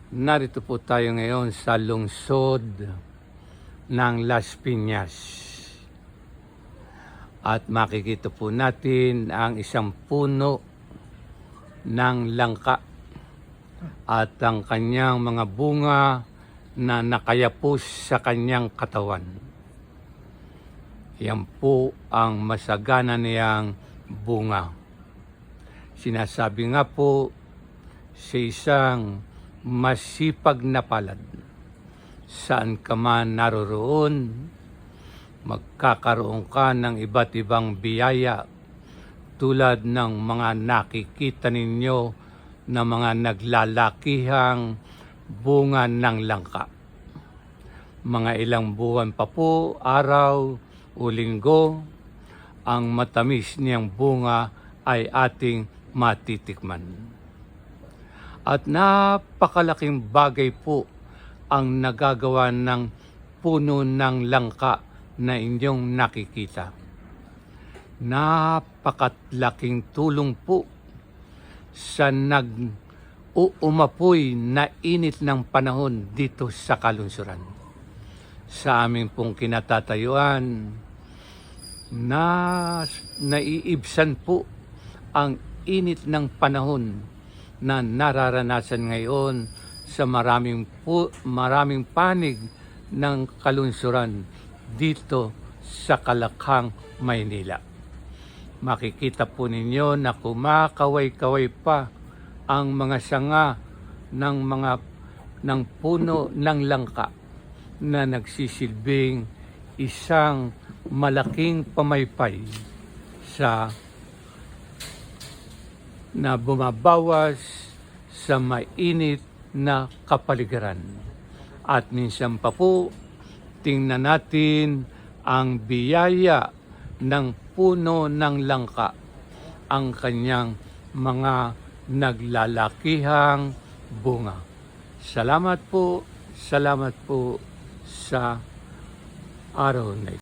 Narito po tayo ngayon sa lungsod ng Las Piñas. At makikita po natin ang isang puno ng langka at ang kanyang mga bunga na nakayapos sa kanyang katawan. Yan po ang masagana niyang bunga. Sinasabi nga po sa isang masipag na palad, saan ka man naroroon, magkakaroon ka ng iba't ibang biyaya tulad ng mga nakikita ninyo na mga naglalakihang bunga ng langka. Mga ilang buwan pa po, araw o linggo, ang matamis niyang bunga ay ating matitikman. At napakalaking bagay po ang nagagawa ng puno ng langka na inyong nakikita. Napakalaking tulong po sa nag-uumapoy na init ng panahon dito sa kalungsuran. Sa aming pong kinatatayuan, naiibsan po ang init ng panahon na nararanasan ngayon sa maraming panig ng kalungsuran dito sa Kalakhang, Maynila. Makikita po ninyo na kumakaway-kaway pa ang mga sanga ng puno ng langka na nagsisilbing isang malaking pamaypay na bumabawas sa mainit na kapaligiran. At minsan pa po, tingnan natin ang biyaya ng puno ng langka, ang kanyang mga naglalakihang bunga. Salamat po sa araw na ito.